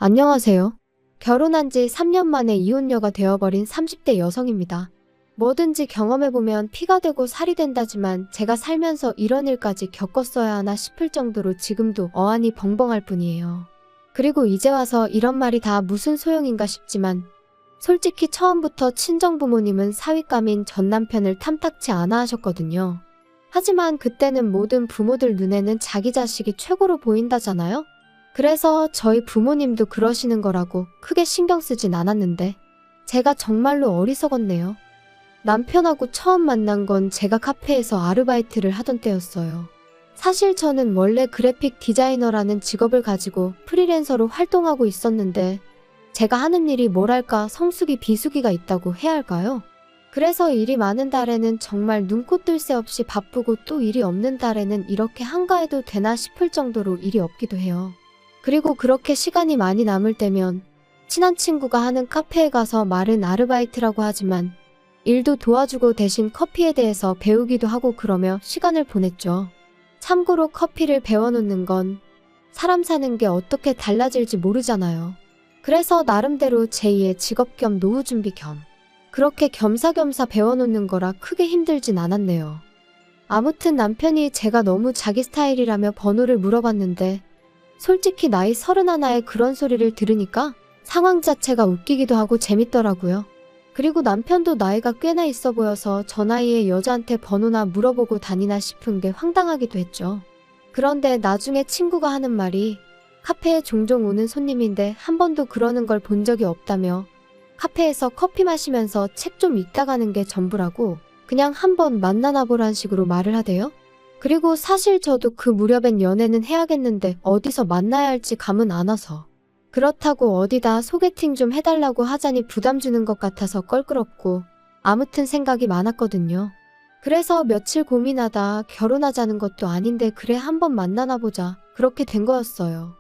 안녕하세요. 결혼한 지 3년 만에 이혼녀가 되어버린 30대 여성입니다. 뭐든지 경험해보면 피가 되고 살이 된다지만 제가 살면서 이런 일까지 겪었어야 하나 싶을 정도로 지금도 어안이 벙벙할 뿐이에요. 그리고 이제 와서 이런 말이 다 무슨 소용인가 싶지만 솔직히 처음부터 친정부모님은 사윗감인 전 남편을 탐탁치 않아 하셨거든요. 하지만 그때는 모든 부모들 눈에는 자기 자식이 최고로 보인다잖아요? 그래서 저희 부모님도 그러시는 거라고 크게 신경 쓰진 않았는데 제가 정말로 어리석었네요. 남편하고 처음 만난 건 제가 카페에서 아르바이트를 하던 때였어요. 사실 저는 원래 그래픽 디자이너라는 직업을 가지고 프리랜서로 활동하고 있었는데 제가 하는 일이 뭐랄까 성수기 비수기가 있다고 해야 할까요? 그래서 일이 많은 달에는 정말 눈코 뜰 새 없이 바쁘고 또 일이 없는 달에는 이렇게 한가해도 되나 싶을 정도로 일이 없기도 해요. 그리고 그렇게 시간이 많이 남을 때면 친한 친구가 하는 카페에 가서 말은 아르바이트라고 하지만 일도 도와주고 대신 커피에 대해서 배우기도 하고 그러며 시간을 보냈죠. 참고로 커피를 배워놓는 건 사람 사는 게 어떻게 달라질지 모르잖아요. 그래서 나름대로 제2의 직업 겸 노후 준비 겸 그렇게 겸사겸사 배워놓는 거라 크게 힘들진 않았네요. 아무튼 남편이 제가 너무 자기 스타일이라며 번호를 물어봤는데 솔직히 나이 31에 그런 소리를 들으니까 상황 자체가 웃기기도 하고 재밌더라고요. 그리고 남편도 나이가 꽤나 있어 보여서 저 나이에 여자한테 번호나 물어보고 다니나 싶은 게 황당하기도 했죠. 그런데 나중에 친구가 하는 말이 카페에 종종 오는 손님인데 한 번도 그러는 걸 본 적이 없다며 카페에서 커피 마시면서 책 좀 읽다 가는 게 전부라고 그냥 한번 만나나 보란 식으로 말을 하대요. 그리고 사실 저도 그 무렵엔 연애는 해야겠는데 어디서 만나야 할지 감은 안 와서 그렇다고 어디다 소개팅 좀 해달라고 하자니 부담 주는 것 같아서 껄끄럽고 아무튼 생각이 많았거든요. 그래서 며칠 고민하다 결혼하자는 것도 아닌데 그래 한번 만나나 보자 그렇게 된 거였어요.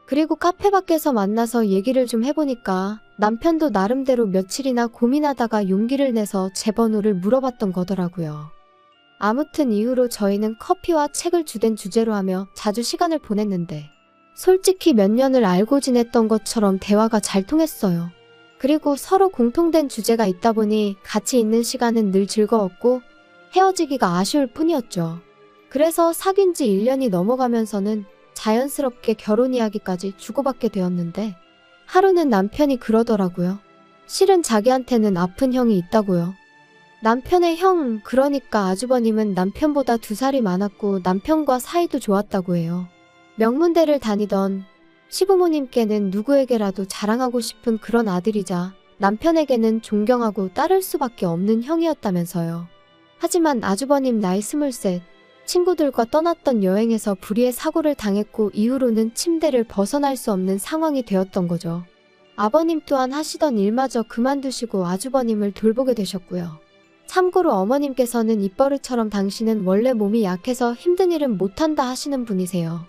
그리고 카페 밖에서 만나서 얘기를 좀 해보니까 남편도 나름대로 며칠이나 고민하다가 용기를 내서 제 번호를 물어봤던 거더라고요. 아무튼 이후로 저희는 커피와 책을 주된 주제로 하며 자주 시간을 보냈는데 솔직히 몇 년을 알고 지냈던 것처럼 대화가 잘 통했어요. 그리고 서로 공통된 주제가 있다 보니 같이 있는 시간은 늘 즐거웠고 헤어지기가 아쉬울 뿐이었죠. 그래서 사귄 지 1년이 넘어가면서는 자연스럽게 결혼 이야기까지 주고받게 되었는데 하루는 남편이 그러더라고요. 실은 자기한테는 아픈 형이 있다고요. 남편의 형, 그러니까 아주버님은 남편보다 2살이 많았고 남편과 사이도 좋았다고 해요. 명문대를 다니던 시부모님께는 누구에게라도 자랑하고 싶은 그런 아들이자 남편에게는 존경하고 따를 수밖에 없는 형이었다면서요. 하지만 아주버님 나이 23, 친구들과 떠났던 여행에서 불의의 사고를 당했고 이후로는 침대를 벗어날 수 없는 상황이 되었던 거죠. 아버님 또한 하시던 일마저 그만두시고 아주버님을 돌보게 되셨고요. 참고로 어머님께서는 입버릇처럼 당신은 원래 몸이 약해서 힘든 일은 못한다 하시는 분이세요.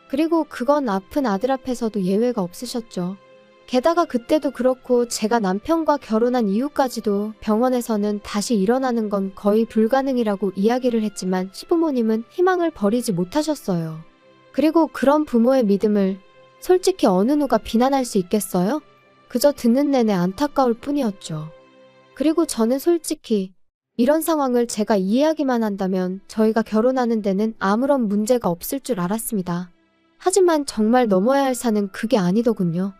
그리고 그건 아픈 아들 앞에서도 예외가 없으셨죠. 게다가 그때도 그렇고 제가 남편과 결혼한 이후까지도 병원에서는 다시 일어나는 건 거의 불가능이라고 이야기를 했지만 시부모님은 희망을 버리지 못하셨어요. 그리고 그런 부모의 믿음을 솔직히 어느 누가 비난할 수 있겠어요? 그저 듣는 내내 안타까울 뿐이었죠. 그리고 저는 솔직히 이런 상황을 제가 이해하기만 한다면 저희가 결혼하는 데는 아무런 문제가 없을 줄 알았습니다. 하지만 정말 넘어야 할 산은 그게 아니더군요.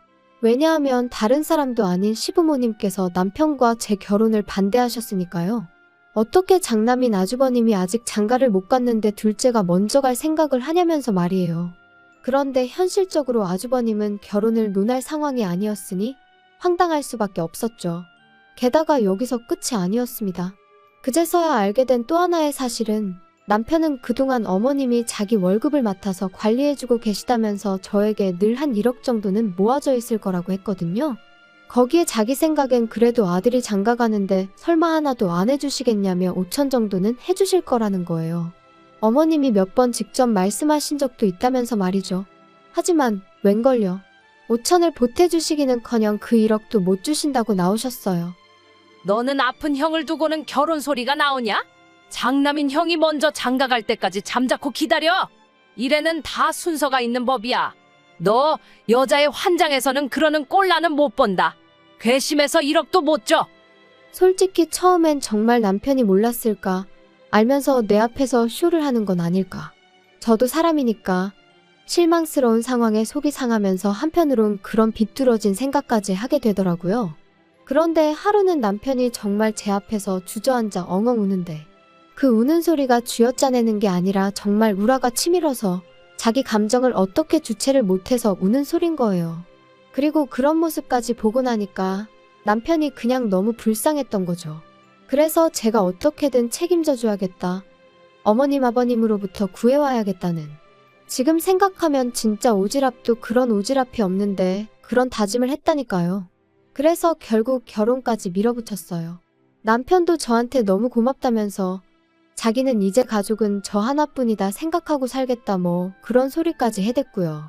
왜냐하면 다른 사람도 아닌 시부모님께서 남편과 제 결혼을 반대하셨으니까요. 어떻게 장남인 아주버님이 아직 장가를 못 갔는데 둘째가 먼저 갈 생각을 하냐면서 말이에요. 그런데 현실적으로 아주버님은 결혼을 논할 상황이 아니었으니 황당할 수밖에 없었죠. 게다가 여기서 끝이 아니었습니다. 그제서야 알게 된 또 하나의 사실은 남편은 그동안 어머님이 자기 월급을 맡아서 관리해주고 계시다면서 저에게 늘 한 1억 정도는 모아져 있을 거라고 했거든요. 거기에 자기 생각엔 그래도 아들이 장가 가는데 설마 하나도 안 해주시겠냐며 5천 정도는 해주실 거라는 거예요. 어머님이 몇 번 직접 말씀하신 적도 있다면서 말이죠. 하지만 웬걸요. 5천을 보태주시기는커녕 그 1억도 못 주신다고 나오셨어요. 너는 아픈 형을 두고는 결혼 소리가 나오냐? 장남인 형이 먼저 장가 갈 때까지 잠자코 기다려. 이래는 다 순서가 있는 법이야. 너 여자의 환장에서는 그러는 꼴라는 못 본다. 괘씸해서 1억도 못 줘. 솔직히 처음엔 정말 남편이 몰랐을까? 알면서 내 앞에서 쇼를 하는 건 아닐까? 저도 사람이니까 실망스러운 상황에 속이 상하면서 한편으론 그런 비뚤어진 생각까지 하게 되더라고요. 그런데 하루는 남편이 정말 제 앞에서 주저앉아 엉엉 우는데 그 우는 소리가 쥐어짜내는 게 아니라 정말 우라가 치밀어서 자기 감정을 어떻게 주체를 못해서 우는 소린 거예요. 그리고 그런 모습까지 보고 나니까 남편이 그냥 너무 불쌍했던 거죠. 그래서 제가 어떻게든 책임져 줘야겠다. 어머님 아버님으로부터 구해와야겠다는. 지금 생각하면 진짜 오지랖도 그런 오지랖이 없는데 그런 다짐을 했다니까요. 그래서 결국 결혼까지 밀어붙였어요. 남편도 저한테 너무 고맙다면서 자기는 이제 가족은 저 하나뿐이다 생각하고 살겠다 뭐 그런 소리까지 해댔고요.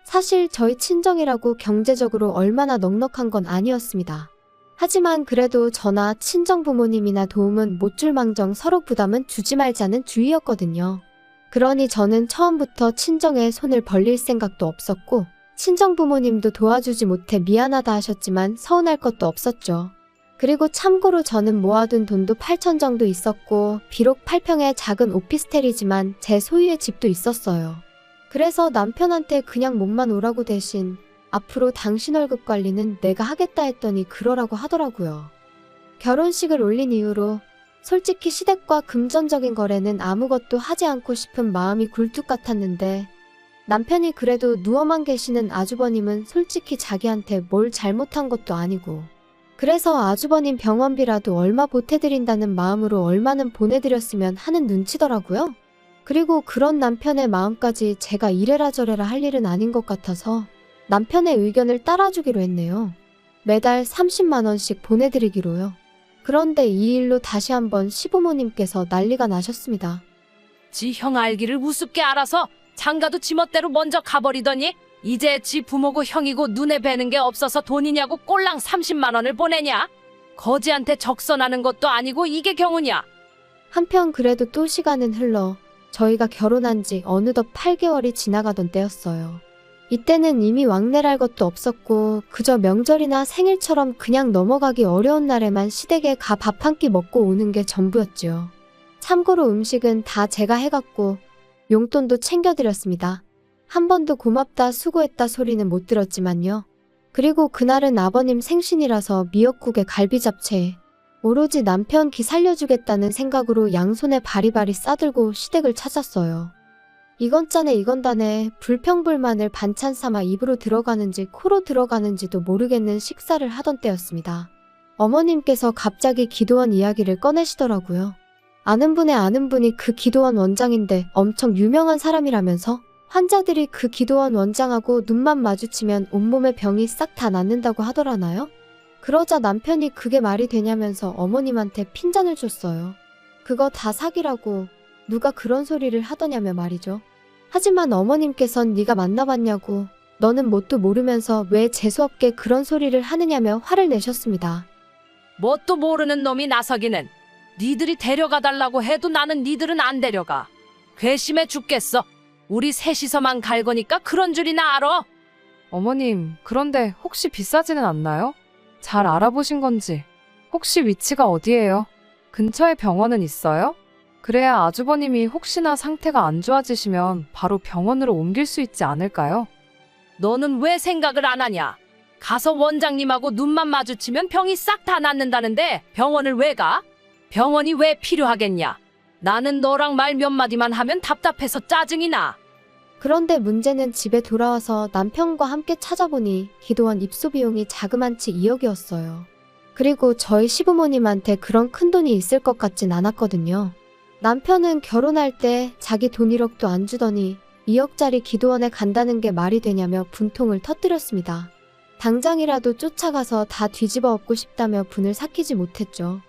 사실 저희 친정이라고 경제적으로 얼마나 넉넉한 건 아니었습니다. 하지만 그래도 저나 친정 부모님이나 도움은 못 줄 망정 서로 부담은 주지 말자는 주의였거든요. 그러니 저는 처음부터 친정에 손을 벌릴 생각도 없었고 친정 부모님도 도와주지 못해 미안하다 하셨지만 서운할 것도 없었죠. 그리고 참고로 저는 모아둔 돈도 8천 정도 있었고 비록 8평의 작은 오피스텔이지만 제 소유의 집도 있었어요. 그래서 남편한테 그냥 몸만 오라고 대신 앞으로 당신 월급 관리는 내가 하겠다 했더니 그러라고 하더라고요. 결혼식을 올린 이후로 솔직히 시댁과 금전적인 거래는 아무것도 하지 않고 싶은 마음이 굴뚝 같았는데 남편이 그래도 누워만 계시는 아주버님은 솔직히 자기한테 뭘 잘못한 것도 아니고 그래서 아주버님 병원비라도 얼마 보태드린다는 마음으로 얼마는 보내드렸으면 하는 눈치더라고요. 그리고 그런 남편의 마음까지 제가 이래라 저래라 할 일은 아닌 것 같아서 남편의 의견을 따라주기로 했네요. 매달 30만 원씩 보내드리기로요. 그런데 이 일로 다시 한번 시부모님께서 난리가 나셨습니다. 지 형 알기를 우습게 알아서 장가도 지멋대로 먼저 가버리더니 이제 지 부모고 형이고 눈에 뵈는 게 없어서 돈이냐고 꼴랑 30만 원을 보내냐? 거지한테 적선하는 것도 아니고 이게 경우냐? 한편 그래도 또 시간은 흘러 저희가 결혼한 지 어느덧 8개월이 지나가던 때였어요. 이때는 이미 왕래랄 것도 없었고 그저 명절이나 생일처럼 그냥 넘어가기 어려운 날에만 시댁에 가 밥 한 끼 먹고 오는 게 전부였지요. 참고로 음식은 다 제가 해갔고 용돈도 챙겨드렸습니다. 한 번도 고맙다 수고했다 소리는 못 들었지만요. 그리고 그날은 아버님 생신이라서 미역국에 갈비잡채에 오로지 남편 기 살려주겠다는 생각으로 양손에 바리바리 싸들고 시댁을 찾았어요. 이건 짜네 이건 다네 불평불만을 반찬 삼아 입으로 들어가는지 코로 들어가는지도 모르겠는 식사를 하던 때였습니다. 어머님께서 갑자기 기도원 이야기를 꺼내시더라고요. 아는 분이 그 기도원 원장인데 엄청 유명한 사람이라면서 환자들이 그 기도원 원장하고 눈만 마주치면 온몸의 병이 싹 다 낫는다고 하더라나요? 그러자 남편이 그게 말이 되냐면서 어머님한테 핀잔을 줬어요. 그거 다 사기라고 누가 그런 소리를 하더냐며 말이죠. 하지만 어머님께선 네가 만나봤냐고 너는 뭣도 모르면서 왜 재수없게 그런 소리를 하느냐며 화를 내셨습니다. 뭣도 모르는 놈이 나서기는 니들이 데려가 달라고 해도 나는 니들은 안 데려가. 괘씸해 죽겠어. 우리 셋이서만 갈 거니까 그런 줄이나 알아. 어머님, 그런데 혹시 비싸지는 않나요? 잘 알아보신 건지. 혹시 위치가 어디예요? 근처에 병원은 있어요? 그래야 아주버님이 혹시나 상태가 안 좋아지시면 바로 병원으로 옮길 수 있지 않을까요? 너는 왜 생각을 안 하냐? 가서 원장님하고 눈만 마주치면 병이 싹 다 낫는다는데 병원을 왜 가? 병원이 왜 필요하겠냐? 나는 너랑 말 몇 마디만 하면 답답해서 짜증이 나. 그런데 문제는 집에 돌아와서 남편과 함께 찾아보니 기도원 입소 비용이 자그만치 2억이었어요. 그리고 저희 시부모님한테 그런 큰 돈이 있을 것 같진 않았거든요. 남편은 결혼할 때 자기 돈 1억도 안 주더니 2억짜리 기도원에 간다는 게 말이 되냐며 분통을 터뜨렸습니다. 당장이라도 쫓아가서 다 뒤집어 엎고 싶다며 분을 삭히지 못했죠.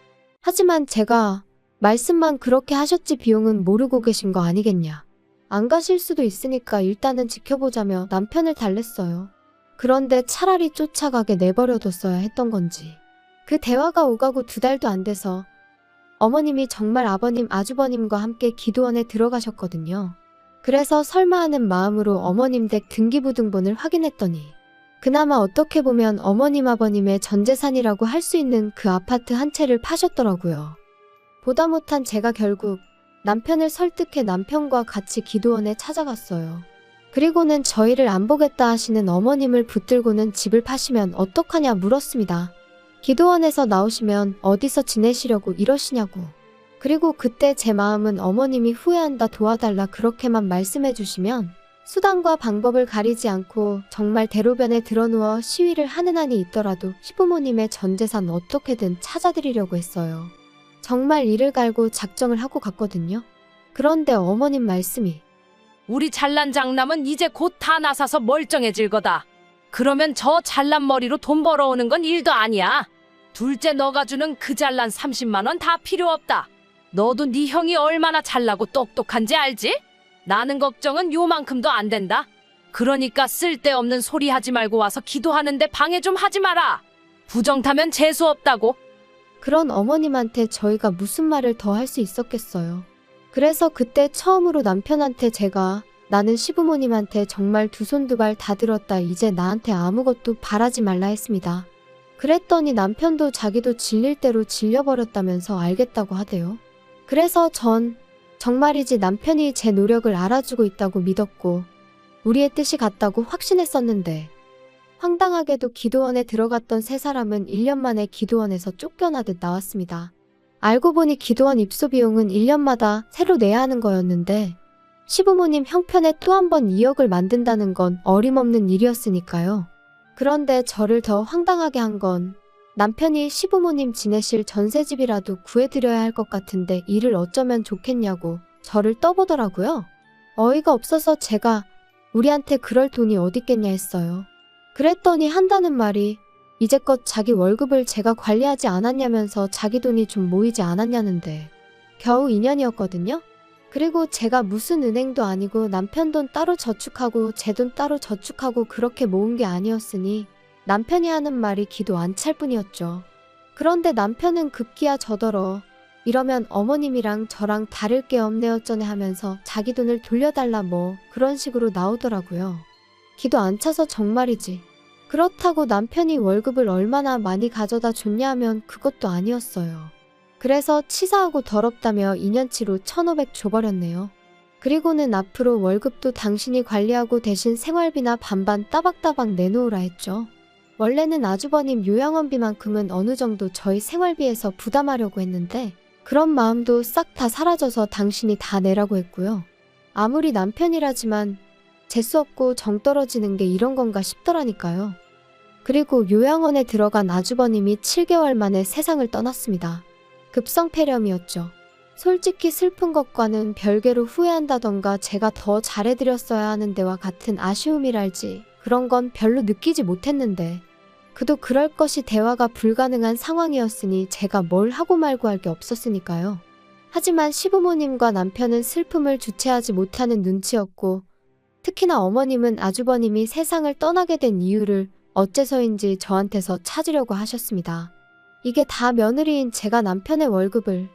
하지만 제가 말씀만 그렇게 하셨지 비용은 모르고 계신 거 아니겠냐. 안 가실 수도 있으니까 일단은 지켜보자며 남편을 달랬어요. 그런데 차라리 쫓아가게 내버려뒀어야 했던 건지. 그 대화가 오가고 2달도 안 돼서 어머님이 정말 아버님 아주버님과 함께 기도원에 들어가셨거든요. 그래서 설마 하는 마음으로 어머님 댁 등기부등본을 확인했더니 그나마 어떻게 보면 어머님 아버님의 전재산이라고 할 수 있는 그 아파트 한 채를 파셨더라고요. 보다 못한 제가 결국 남편을 설득해 남편과 같이 기도원에 찾아갔어요. 그리고는 저희를 안 보겠다 하시는 어머님을 붙들고는 집을 파시면 어떡하냐 물었습니다. 기도원에서 나오시면 어디서 지내시려고 이러시냐고. 그리고 그때 제 마음은 어머님이 후회한다 도와달라 그렇게만 말씀해 주시면 수단과 방법을 가리지 않고 정말 대로변에 드러누워 시위를 하는 한이 있더라도 시부모님의 전재산 어떻게든 찾아드리려고 했어요. 정말 이를 갈고 작정을 하고 갔거든요. 그런데 어머님 말씀이 우리 잘난 장남은 이제 곧 다 나사서 멀쩡해질 거다. 그러면 저 잘난 머리로 돈 벌어오는 건 일도 아니야. 둘째 너가 주는 그 잘난 30만 원 다 필요 없다. 너도 네 형이 얼마나 잘나고 똑똑한지 알지? 나는 걱정은 요만큼도 안 된다. 그러니까 쓸데없는 소리 하지 말고 와서 기도하는데 방해 좀 하지 마라. 부정 타면 재수 없다고. 그런 어머님한테 저희가 무슨 말을 더 할 수 있었겠어요. 그래서 그때 처음으로 남편한테 제가 나는 시부모님한테 정말 두 손 두 발 다 들었다. 이제 나한테 아무것도 바라지 말라 했습니다. 그랬더니 남편도 자기도 질릴 대로 질려버렸다면서 알겠다고 하대요. 그래서 전 정말이지 남편이 제 노력을 알아주고 있다고 믿었고 우리의 뜻이 같다고 확신했었는데 황당하게도 기도원에 들어갔던 세 사람은 1년 만에 기도원에서 쫓겨나듯 나왔습니다. 알고 보니 기도원 입소 비용은 1년마다 새로 내야 하는 거였는데 시부모님 형편에 또 한 번 2억을 만든다는 건 어림없는 일이었으니까요. 그런데 저를 더 황당하게 한 건 남편이 시부모님 지내실 전셋집이라도 구해드려야 할 것 같은데 이를 어쩌면 좋겠냐고 저를 떠보더라고요. 어이가 없어서 제가 우리한테 그럴 돈이 어딨겠냐 했어요. 그랬더니 한다는 말이 이제껏 자기 월급을 제가 관리하지 않았냐면서 자기 돈이 좀 모이지 않았냐는데 겨우 2년이었거든요. 그리고 제가 무슨 은행도 아니고 남편 돈 따로 저축하고 제 돈 따로 저축하고 그렇게 모은 게 아니었으니 남편이 하는 말이 기도 안 찰 뿐이었죠. 그런데 남편은 급기야 저더러 이러면 어머님이랑 저랑 다를 게 없네 어쩌네 하면서 자기 돈을 돌려달라 뭐 그런 식으로 나오더라고요. 기도 안 차서 정말이지. 그렇다고 남편이 월급을 얼마나 많이 가져다 줬냐 하면 그것도 아니었어요. 그래서 치사하고 더럽다며 2년치로 1,500 줘버렸네요. 그리고는 앞으로 월급도 당신이 관리하고 대신 생활비나 반반 따박따박 내놓으라 했죠. 원래는 아주버님 요양원비만큼은 어느 정도 저희 생활비에서 부담하려고 했는데 그런 마음도 싹 다 사라져서 당신이 다 내라고 했고요. 아무리 남편이라지만 재수없고 정 떨어지는 게 이런 건가 싶더라니까요. 그리고 요양원에 들어간 아주버님이 7개월 만에 세상을 떠났습니다. 급성폐렴이었죠. 솔직히 슬픈 것과는 별개로 후회한다던가 제가 더 잘해드렸어야 하는 데와 같은 아쉬움이랄지 그런 건 별로 느끼지 못했는데 그도 그럴 것이 대화가 불가능한 상황이었으니 제가 뭘 하고 말고 할 게 없었으니까요. 하지만 시부모님과 남편은 슬픔을 주체하지 못하는 눈치였고 특히나 어머님은 아주버님이 세상을 떠나게 된 이유를 어째서인지 저한테서 찾으려고 하셨습니다. 이게 다 며느리인 제가 남편의 월급을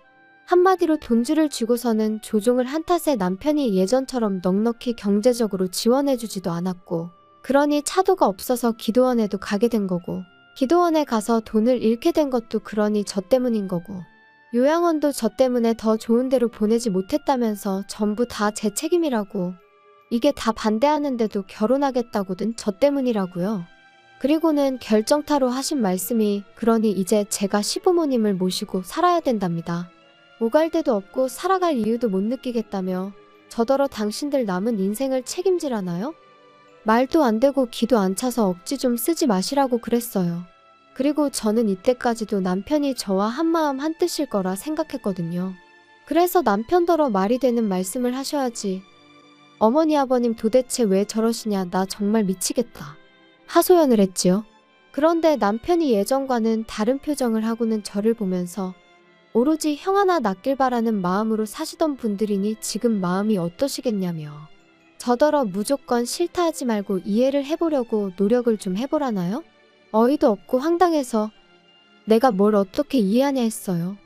한마디로 돈줄을 쥐고서는 조종을 한 탓에 남편이 예전처럼 넉넉히 경제적으로 지원해주지도 않았고 그러니 차도가 없어서 기도원에도 가게 된 거고 기도원에 가서 돈을 잃게 된 것도 그러니 저 때문인 거고 요양원도 저 때문에 더 좋은 데로 보내지 못했다면서 전부 다 제 책임이라고 이게 다 반대하는데도 결혼하겠다고든 저 때문이라고요. 그리고는 결정타로 하신 말씀이 그러니 이제 제가 시부모님을 모시고 살아야 된답니다. 오갈 데도 없고 살아갈 이유도 못 느끼겠다며 저더러 당신들 남은 인생을 책임지라나요? 말도 안 되고 기도 안 차서 억지 좀 쓰지 마시라고 그랬어요. 그리고 저는 이때까지도 남편이 저와 한마음 한뜻일 거라 생각했거든요. 그래서 남편더러 말이 되는 말씀을 하셔야지. 어머니 아버님 도대체 왜 저러시냐 나 정말 미치겠다. 하소연을 했지요. 그런데 남편이 예전과는 다른 표정을 하고는 저를 보면서 오로지 형 하나 낳길 바라는 마음으로 사시던 분들이니 지금 마음이 어떠시겠냐며 저더러 무조건 싫다 하지 말고 이해를 해보려고 노력을 좀 해보라나요? 어이도 없고 황당해서 내가 뭘 어떻게 이해하냐 했어요.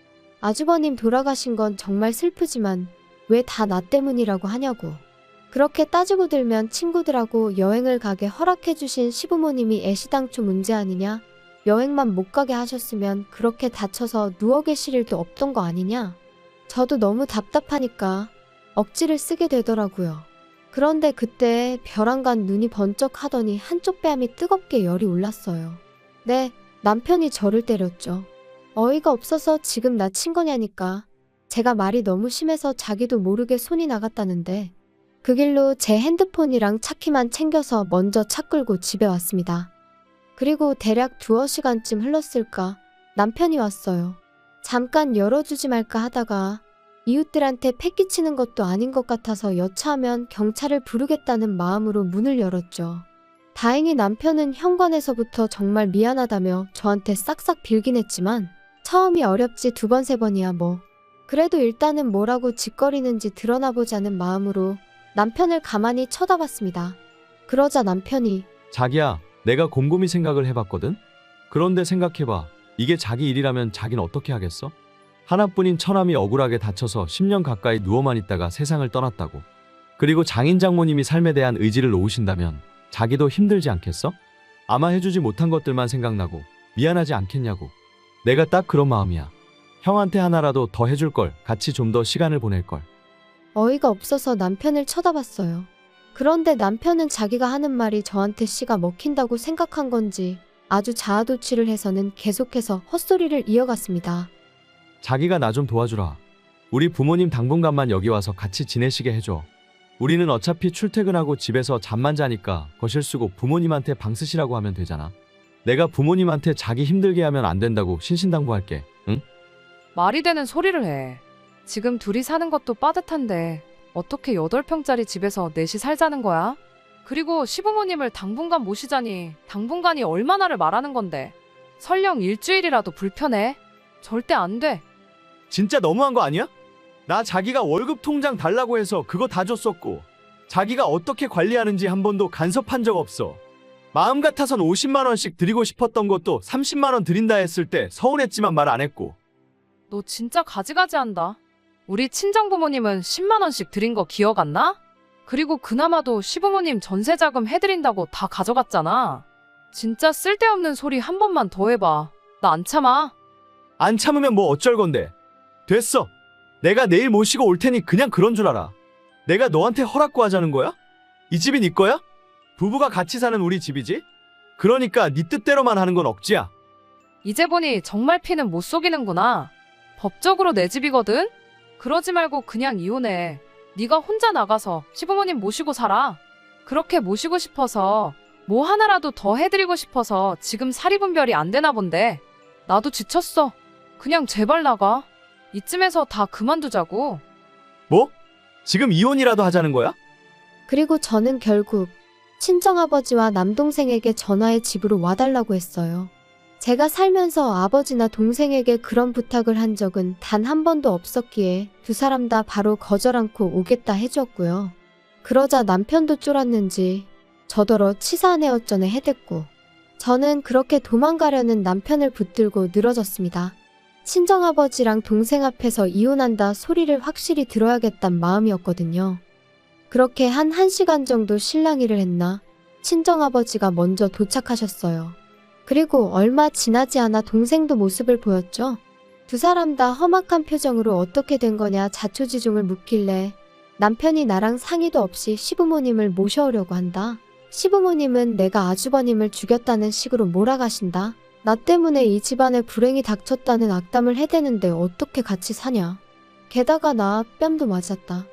아주버님 돌아가신 건 정말 슬프지만 왜 다 나 때문이라고 하냐고. 그렇게 따지고 들면 친구들하고 여행을 가게 허락해주신 시부모님이 애시당초 문제 아니냐? 여행만 못 가게 하셨으면 그렇게 다쳐서 누워 계실 일도 없던 거 아니냐? 저도 너무 답답하니까 억지를 쓰게 되더라고요. 그런데 그때 벼랑간 눈이 번쩍 하더니 한쪽 뺨이 뜨겁게 열이 올랐어요. 네, 남편이 저를 때렸죠. 어이가 없어서 지금 나 친 거냐니까. 제가 말이 너무 심해서 자기도 모르게 손이 나갔다는데 그 길로 제 핸드폰이랑 차키만 챙겨서 먼저 차 끌고 집에 왔습니다. 그리고 대략 2시간쯤 흘렀을까 남편이 왔어요. 잠깐 열어주지 말까 하다가 이웃들한테 패기치는 것도 아닌 것 같아서 여차하면 경찰을 부르겠다는 마음으로 문을 열었죠. 다행히 남편은 현관에서부터 정말 미안하다며 저한테 싹싹 빌긴 했지만 처음이 어렵지 2번, 3번이야 뭐. 그래도 일단은 뭐라고 짓거리는지 드러나보자는 마음으로 남편을 가만히 쳐다봤습니다. 그러자 남편이 자기야, 내가 곰곰이 생각을 해봤거든? 그런데 생각해봐. 이게 자기 일이라면 자긴 어떻게 하겠어? 하나뿐인 처남이 억울하게 다쳐서 10년 가까이 누워만 있다가 세상을 떠났다고. 그리고 장인 장모님이 삶에 대한 의지를 놓으신다면 자기도 힘들지 않겠어? 아마 해주지 못한 것들만 생각나고 미안하지 않겠냐고. 내가 딱 그런 마음이야. 형한테 하나라도 더 해줄 걸, 같이 좀 더 시간을 보낼 걸. 어이가 없어서 남편을 쳐다봤어요. 그런데 남편은 자기가 하는 말이 저한테 씨가 먹힌다고 생각한 건지 아주 자아도취를 해서는 계속해서 헛소리를 이어갔습니다. 자기가 나 좀 도와주라. 우리 부모님 당분간만 여기 와서 같이 지내시게 해줘. 우리는 어차피 출퇴근하고 집에서 잠만 자니까 거실 쓰고 부모님한테 방 쓰시라고 하면 되잖아. 내가 부모님한테 자기 힘들게 하면 안 된다고 신신당부할게. 응? 말이 되는 소리를 해. 지금 둘이 사는 것도 빠듯한데 어떻게 8평짜리 집에서 넷이 살자는 거야? 그리고 시부모님을 당분간 모시자니 당분간이 얼마나를 말하는 건데. 설령 일주일이라도 불편해? 절대 안 돼. 진짜 너무한 거 아니야? 나 자기가 월급 통장 달라고 해서 그거 다 줬었고 자기가 어떻게 관리하는지 한 번도 간섭한 적 없어. 마음 같아선 50만 원씩 드리고 싶었던 것도 30만 원 드린다 했을 때 서운했지만 말 안 했고. 너 진짜 가지가지 한다. 우리 친정부모님은 10만 원씩 드린 거 기억 안 나? 그리고 그나마도 시부모님 전세자금 해드린다고 다 가져갔잖아. 진짜 쓸데없는 소리 한 번만 더 해봐. 나 안 참아. 안 참으면 뭐 어쩔 건데. 됐어. 내가 내일 모시고 올 테니 그냥 그런 줄 알아. 내가 너한테 허락 구하자는 거야? 이 집이 네 거야? 부부가 같이 사는 우리 집이지? 그러니까 네 뜻대로만 하는 건 억지야. 이제 보니 정말 피는 못 속이는구나. 법적으로 내 집이거든? 그러지 말고 그냥 이혼해. 네가 혼자 나가서 시부모님 모시고 살아. 그렇게 모시고 싶어서 뭐 하나라도 더 해드리고 싶어서 지금 사리분별이 안 되나 본데. 나도 지쳤어. 그냥 제발 나가. 이쯤에서 다 그만두자고. 뭐? 지금 이혼이라도 하자는 거야? 그리고 저는 결국 친정아버지와 남동생에게 전화해 집으로 와달라고 했어요. 제가 살면서 아버지나 동생에게 그런 부탁을 한 적은 단 한 번도 없었기에 두 사람 다 바로 거절 않고 오겠다 해주었고요. 그러자 남편도 쫄았는지 저더러 치사한 애어쩌네 해댔고 저는 그렇게 도망가려는 남편을 붙들고 늘어졌습니다. 친정아버지랑 동생 앞에서 이혼한다 소리를 확실히 들어야겠단 마음이었거든요. 그렇게 한 1시간 정도 실랑이를 했나 친정아버지가 먼저 도착하셨어요. 그리고 얼마 지나지 않아 동생도 모습을 보였죠. 두 사람 다 험악한 표정으로 어떻게 된 거냐 자초지종을 묻길래 남편이 나랑 상의도 없이 시부모님을 모셔오려고 한다. 시부모님은 내가 아주버님을 죽였다는 식으로 몰아가신다. 나 때문에 이 집안에 불행이 닥쳤다는 악담을 해대는데 어떻게 같이 사냐. 게다가 나 뺨도 맞았다.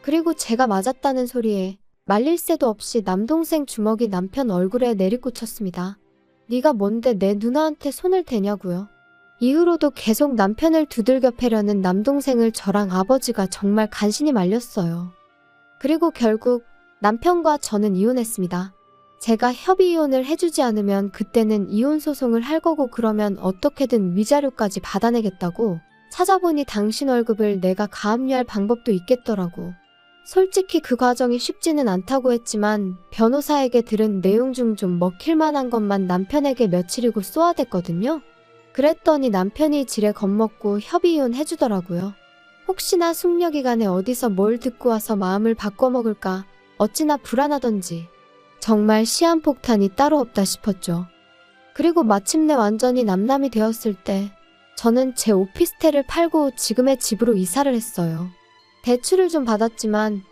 그리고 제가 맞았다는 소리에 말릴 새도 없이 남동생 주먹이 남편 얼굴에 내리꽂혔습니다. 네가 뭔데 내 누나한테 손을 대냐고요. 이후로도 계속 남편을 두들겨 패려는 남동생을 저랑 아버지가 정말 간신히 말렸어요. 그리고 결국 남편과 저는 이혼했습니다. 제가 협의 이혼을 해주지 않으면 그때는 이혼 소송을 할 거고 그러면 어떻게든 위자료까지 받아내겠다고 찾아보니 당신 월급을 내가 가압류할 방법도 있겠더라고. 솔직히 그 과정이 쉽지는 않다고 했지만 변호사에게 들은 내용 중 좀 먹힐 만한 것만 남편에게 며칠이고 쏘아댔거든요. 그랬더니 남편이 지레 겁먹고 협의 이혼 해주더라고요. 혹시나 숙려기간에 어디서 뭘 듣고 와서 마음을 바꿔먹을까 어찌나 불안하던지 정말 시한폭탄이 따로 없다 싶었죠. 그리고 마침내 완전히 남남이 되었을 때 저는 제 오피스텔을 팔고 지금의 집으로 이사를 했어요. 대출을 좀 받았지만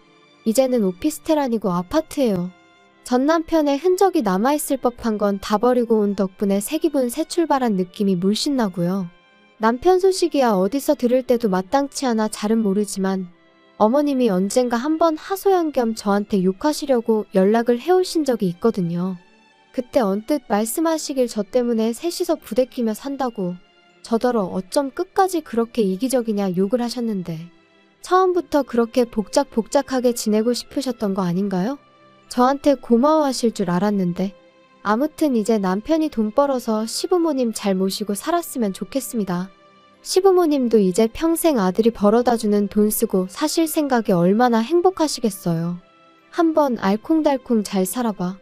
이제는 오피스텔 아니고 아파트예요. 전 남편의 흔적이 남아있을 법한 건 다 버리고 온 덕분에 새 기분 새 출발한 느낌이 물씬 나고요. 남편 소식이야 어디서 들을 때도 마땅치 않아 잘은 모르지만 어머님이 언젠가 한번 하소연 겸 저한테 욕하시려고 연락을 해오신 적이 있거든요. 그때 언뜻 말씀하시길 저 때문에 셋이서 부대끼며 산다고 저더러 어쩜 끝까지 그렇게 이기적이냐 욕을 하셨는데 처음부터 그렇게 복작복작하게 지내고 싶으셨던 거 아닌가요? 저한테 고마워하실 줄 알았는데 아무튼 이제 남편이 돈 벌어서 시부모님 잘 모시고 살았으면 좋겠습니다. 시부모님도 이제 평생 아들이 벌어다주는 돈 쓰고 사실 생각에 얼마나 행복하시겠어요. 한번 알콩달콩 잘 살아봐.